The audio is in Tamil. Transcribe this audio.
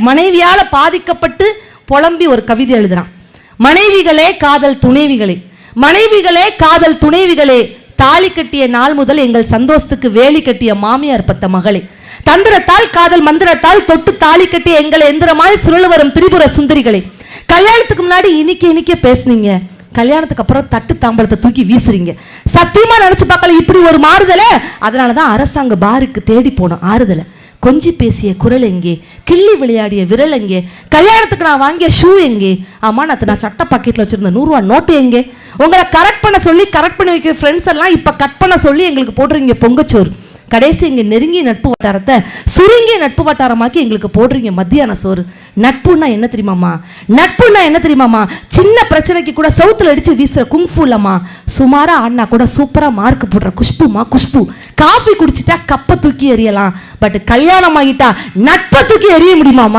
மனைவியால பாதிக்கப்பட்டு புலம்பி ஒரு கவிதை எழுதுறான். மனைவிகளே காதல் துணைவிகளே, மனைவிகளே காதல் துணைவிகளே, தாலி கட்டிய நாள் முதல் எங்கள் சந்தோஷத்துக்கு வேலி கட்டிய மாமியார் பத்த மகளே, தந்திரத்தால் காதல் மந்திரத்தால் தொட்டு தாலி கட்டிய எங்களை எந்திரமாய் சுழல் வரும் திரிபுர சுந்தரிகளே, கல்யாணத்துக்கு முன்னாடி இனிக்க பேசுனீங்க, கல்யாணத்துக்கு அப்புறம் தட்டு தாம்பளத்தை தூக்கி வீசுறீங்க. சத்தியமா நினைச்சு பார்க்கல இப்படி ஒரு மாறுதல. அதனாலதான் அரசாங்க பாருக்கு தேடி போனோம் ஆறுதல. கொஞ்சி பேசிய குரல் எங்கே, கிள்ளி விளையாடிய விரல் எங்கே, கல்யாணத்துக்கு நான் வாங்கிய ஷூ எங்கே, ஆமா நான் சட்ட பாக்கெட்ல வச்சிருந்த 100 ரூபா நோட்டு எங்கே, உங்களை கரெக்ட் பண்ண சொல்லி கரெக்ட் பண்ணி வைக்கிற ஃப்ரெண்ட்ஸ் எல்லாம் இப்ப கட் பண்ண சொல்லி எங்களுக்கு போடுறீங்க பொங்கச்சோறு. கடைசி இங்க நெருங்கிய நட்பு வட்டாரத்தை சுருங்கிய நட்பு வட்டாரமாக்கி எங்களுக்கு போடுறீங்க மத்தியான சோறு. நட்புன்னா என்ன தெரியுமாமா? நட்புன்னா என்ன தெரியுமாமா? சின்ன பிரச்சனைக்கு கூட சவுத்துல அடிச்சு வீசுற குங்ஃபு இல்லம்மா, சுமாரா ஆடினா கூட சூப்பரா மார்க் போடுற குஷ்புமா குஷ்பு. காஃபி குடிச்சிட்டா கப்பை தூக்கி எறியலாம், பட் கல்யாணம் ஆகிட்டா நட்பை தூக்கி எறிய முடியுமாமா?